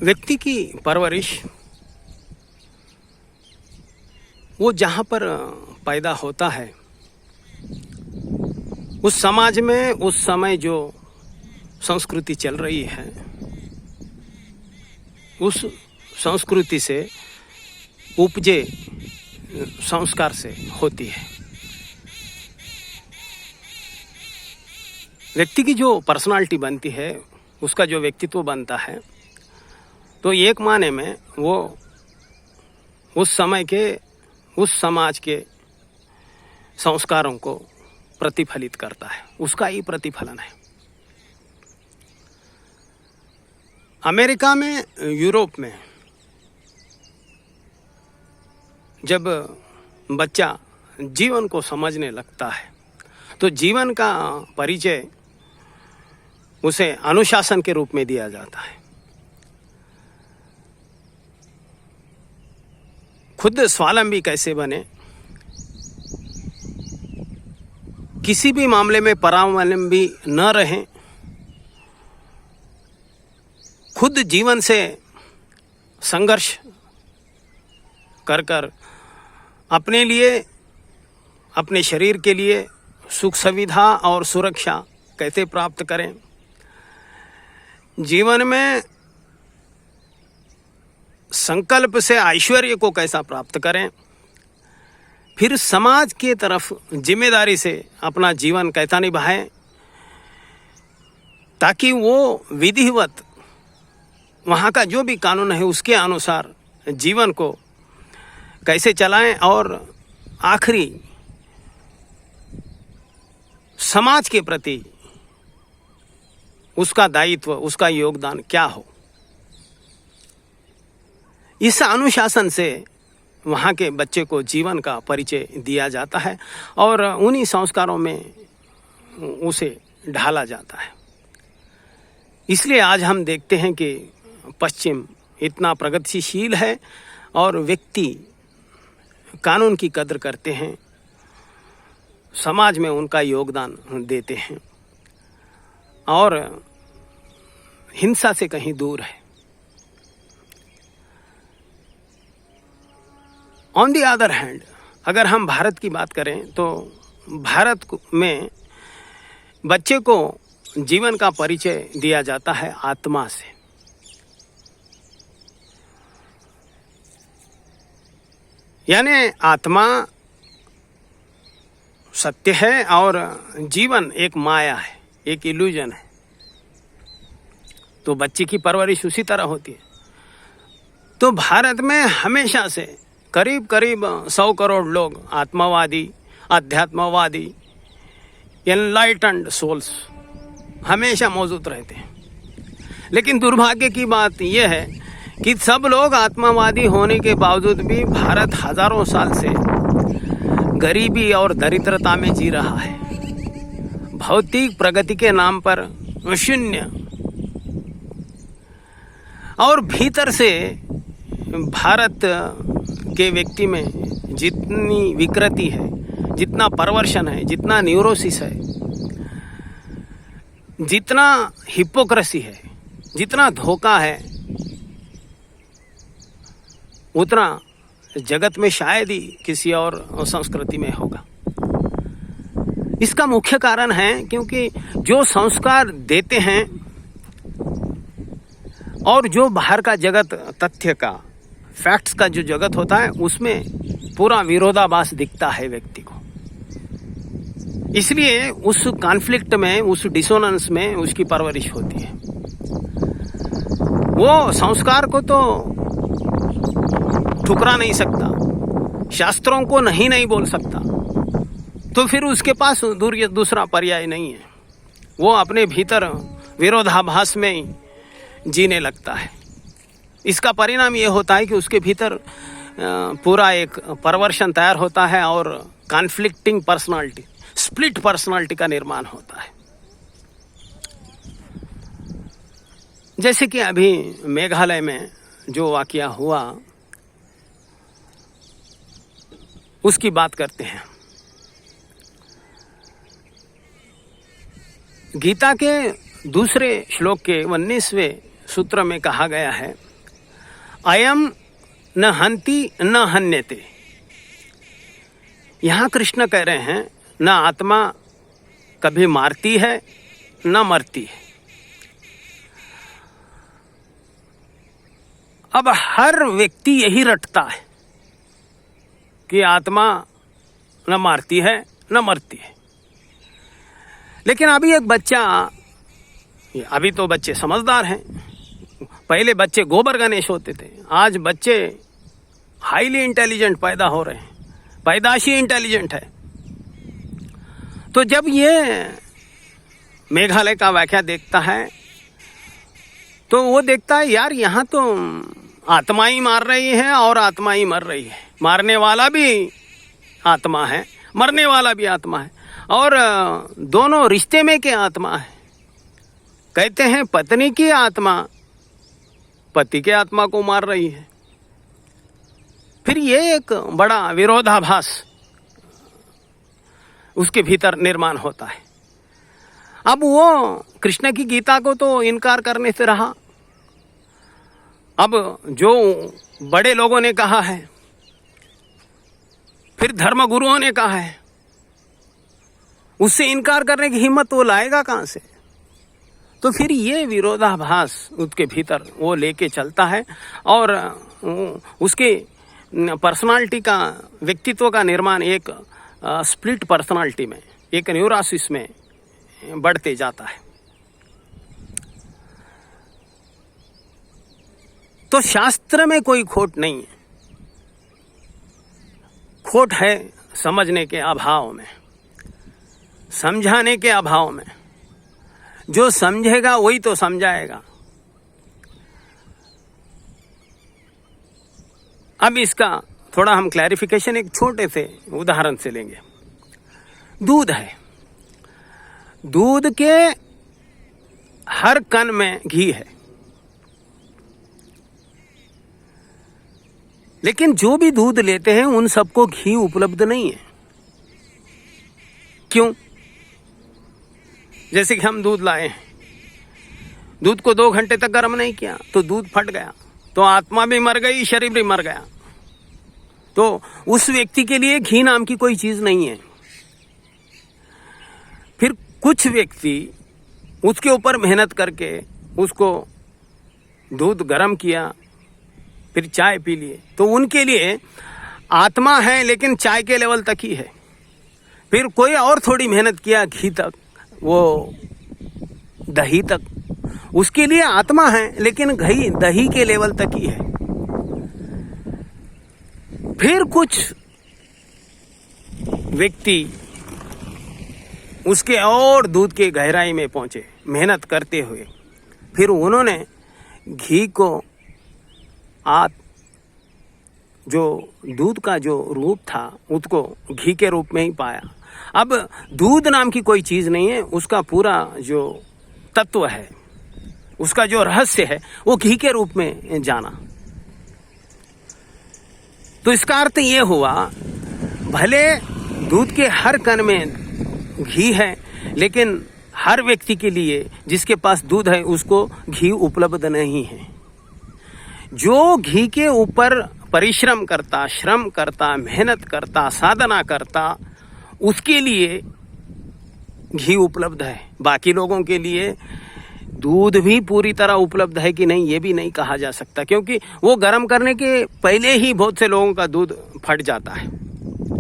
व्यक्ति की परवरिश वो जहाँ पर पैदा होता है उस समाज में उस समय जो संस्कृति चल रही है उस संस्कृति से उपजे संस्कार से होती है। व्यक्ति की जो पर्सनालिटी बनती है, उसका जो व्यक्तित्व बनता है, तो एक माने में वो उस समय के उस समाज के संस्कारों को प्रतिफलित करता है, उसका ही प्रतिफलन है। अमेरिका में, यूरोप में जब बच्चा जीवन को समझने लगता है तो जीवन का परिचय उसे अनुशासन के रूप में दिया जाता है। खुद स्वावलंबी कैसे बने, किसी भी मामले में परावलंबी न रहें, खुद जीवन से संघर्ष कर कर अपने लिए, अपने शरीर के लिए सुख सुविधा और सुरक्षा कैसे प्राप्त करें, जीवन में संकल्प से ऐश्वर्य को कैसा प्राप्त करें, फिर समाज की तरफ जिम्मेदारी से अपना जीवन कैसा निभाएं ताकि वो विधिवत वहाँ का जो भी कानून है उसके अनुसार जीवन को कैसे चलाएं और आखिरी समाज के प्रति उसका दायित्व, उसका योगदान क्या हो। इस अनुशासन से वहाँ के बच्चे को जीवन का परिचय दिया जाता है और उन्हीं संस्कारों में उसे ढाला जाता है। इसलिए आज हम देखते हैं कि पश्चिम इतना प्रगतिशील है और व्यक्ति कानून की कदर करते हैं, समाज में उनका योगदान देते हैं और हिंसा से कहीं दूर है। ऑन द अदर हैंड, अगर हम भारत की बात करें तो भारत में बच्चे को जीवन का परिचय दिया जाता है आत्मा से। यानी आत्मा सत्य है और जीवन एक माया है, एक इल्यूजन है। तो बच्चे की परवरिश उसी तरह होती है। तो भारत में हमेशा से करीब करीब 100 करोड़ लोग आत्मवादी, अध्यात्मवादी, एनलाइटेंड सोल्स हमेशा मौजूद रहते हैं। लेकिन दुर्भाग्य की बात यह है कि सब लोग आत्मवादी होने के बावजूद भी भारत हजारों साल से गरीबी और दरिद्रता में जी रहा है। भौतिक प्रगति के नाम पर शून्य और भीतर से भारत के व्यक्ति में जितनी विकृति है, जितना परवर्शन है, जितना न्यूरोसिस है, जितना हिपोक्रेसी है, जितना धोखा है, उतना जगत में शायद ही किसी और संस्कृति में होगा। इसका मुख्य कारण है क्योंकि जो संस्कार देते हैं और जो बाहर का जगत, तथ्य का, फैक्ट्स का जो जगत होता है, उसमें पूरा विरोधाभास दिखता है व्यक्ति को। इसलिए उस कॉन्फ्लिक्ट में, उस डिसोनेंस में उसकी परवरिश होती है। वो संस्कार को तो ठुकरा नहीं सकता, शास्त्रों को नहीं बोल सकता, तो फिर उसके पास दूसरा पर्याय नहीं है। वो अपने भीतर विरोधाभास में ही जीने लगता है। इसका परिणाम ये होता है कि उसके भीतर पूरा एक परवर्शन तैयार होता है और कॉन्फ्लिक्टिंग पर्सनालिटी, स्प्लिट पर्सनालिटी का निर्माण होता है। जैसे कि अभी मेघालय में जो वाकया हुआ उसकी बात करते हैं। गीता के दूसरे श्लोक के 19वें सूत्र में कहा गया है अयम न हंति न हन्यते। यहाँ कृष्ण कह रहे हैं न आत्मा कभी मारती है न मरती है। अब हर व्यक्ति यही रटता है कि आत्मा न मारती है न मरती है। लेकिन अभी एक बच्चा, अभी तो बच्चे समझदार हैं, पहले बच्चे गोबर गणेश होते थे, आज बच्चे हाईली इंटेलिजेंट पैदा हो रहे हैं, पैदाशी इंटेलिजेंट है। तो जब ये मेघालय का वाकया देखता है तो वो देखता है यार यहाँ तो आत्मा ही मार रही है और आत्मा ही मर रही है, मारने वाला भी आत्मा है, मरने वाला भी आत्मा है, और दोनों रिश्ते में के आत्मा है। कहते हैं पत्नी की आत्मा पति के आत्मा को मार रही है। फिर ये एक बड़ा विरोधाभास उसके भीतर निर्माण होता है। अब वो कृष्ण की गीता को तो इनकार करने से रहा, अब जो बड़े लोगों ने कहा है, फिर धर्म गुरुओं ने कहा है, उससे इनकार करने की हिम्मत वो लाएगा कहां से? तो फिर ये विरोधाभास उसके भीतर वो लेके चलता है और उसके पर्सनालिटी का, व्यक्तित्व का निर्माण एक स्प्लिट पर्सनालिटी में, एक न्यूरोसिस में बढ़ते जाता है। तो शास्त्र में कोई खोट नहीं है, खोट है समझने के अभाव में, समझाने के अभाव में। जो समझेगा वही तो समझाएगा। अब इसका थोड़ा हम क्लैरिफिकेशन एक छोटे से उदाहरण से लेंगे। दूध है, दूध के हर कण में घी है, लेकिन जो भी दूध लेते हैं उन सबको घी उपलब्ध नहीं है। क्यों? जैसे कि हम दूध लाए हैं, दूध को 2 घंटे तक गर्म नहीं किया तो दूध फट गया, तो आत्मा भी मर गई, शरीर भी मर गया। तो उस व्यक्ति के लिए घी नाम की कोई चीज नहीं है। फिर कुछ व्यक्ति उसके ऊपर मेहनत करके उसको दूध गर्म किया, फिर चाय पी लिए, तो उनके लिए आत्मा है लेकिन चाय के लेवल तक ही है। फिर कोई और थोड़ी मेहनत किया घी तक, वो दही तक, उसके लिए आत्मा है लेकिन घी दही के लेवल तक ही है। फिर कुछ व्यक्ति उसके और दूध के गहराई में पहुंचे मेहनत करते हुए, फिर उन्होंने घी को जो दूध का जो रूप था उसको घी के रूप में ही पाया। अब दूध नाम की कोई चीज नहीं है, उसका पूरा जो तत्व है, उसका जो रहस्य है वो घी के रूप में जाना। तो इसका अर्थ ये हुआ, भले दूध के हर कण में घी है, लेकिन हर व्यक्ति के लिए जिसके पास दूध है उसको घी उपलब्ध नहीं है। जो घी के ऊपर परिश्रम करता, श्रम करता, मेहनत करता, साधना करता, उसके लिए घी उपलब्ध है। बाकी लोगों के लिए दूध भी पूरी तरह उपलब्ध है कि नहीं ये भी नहीं कहा जा सकता, क्योंकि वो गर्म करने के पहले ही बहुत से लोगों का दूध फट जाता है,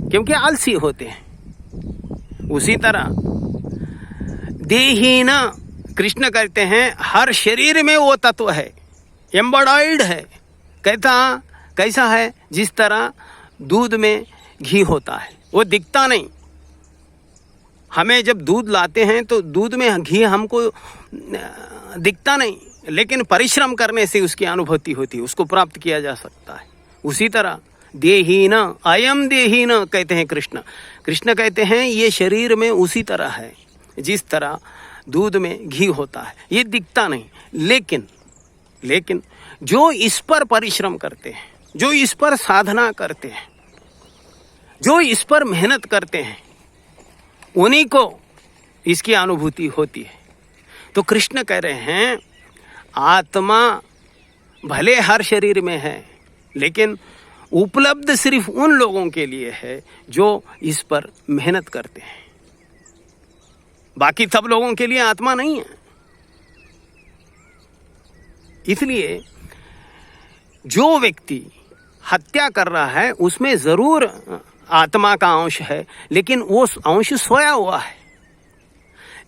क्योंकि आलसी होते हैं। उसी तरह देहीन, कृष्ण कहते हैं हर शरीर में वो तत्व है, एम्बॉडाइड है। कहता कैसा है? जिस तरह दूध में घी होता है, वो दिखता नहीं। हमें जब दूध लाते हैं तो दूध में घी हमको दिखता नहीं, लेकिन परिश्रम करने से उसकी अनुभूति होती है, उसको प्राप्त किया जा सकता है। उसी तरह देहीन, अयम देहीन कहते हैं कृष्ण। कृष्ण कहते हैं ये शरीर में उसी तरह है जिस तरह दूध में घी होता है, ये दिखता नहीं। लेकिन जो इस पर परिश्रम करते हैं, जो इस पर साधना करते हैं, जो इस पर मेहनत करते हैं, उन्हीं को इसकी अनुभूति होती है। तो कृष्ण कह रहे हैं आत्मा भले हर शरीर में है, लेकिन उपलब्ध सिर्फ उन लोगों के लिए है जो इस पर मेहनत करते हैं। बाकी सब लोगों के लिए आत्मा नहीं है। इसलिए जो व्यक्ति हत्या कर रहा है उसमें जरूर आत्मा का अंश है, लेकिन वो अंश सोया हुआ है।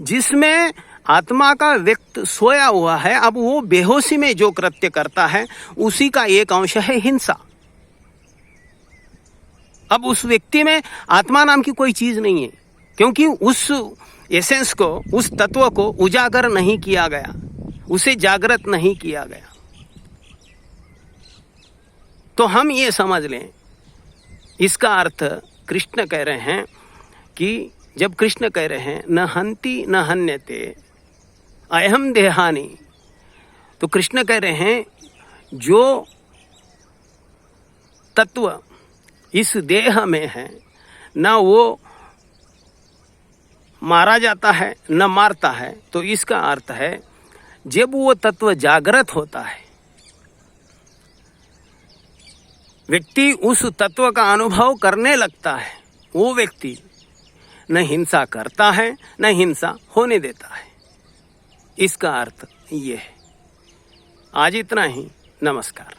जिसमें आत्मा का व्यक्त सोया हुआ है, अब वो बेहोशी में जो कृत्य करता है उसी का एक अंश है हिंसा। अब उस व्यक्ति में आत्मा नाम की कोई चीज नहीं है, क्योंकि उस एसेंस को, उस तत्व को उजागर नहीं किया गया, उसे जागृत नहीं किया गया। तो हम ये समझ लें, इसका अर्थ कृष्ण कह रहे हैं कि जब कृष्ण कह रहे हैं न हन्ति न हन्यते अहम देहानि, तो कृष्ण कह रहे हैं जो तत्व इस देह में है न वो मारा जाता है न मारता है। तो इसका अर्थ है जब वो तत्व जागृत होता है, व्यक्ति उस तत्व का अनुभव करने लगता है, वो व्यक्ति न हिंसा करता है न हिंसा होने देता है। इसका अर्थ ये है। आज इतना ही। नमस्कार।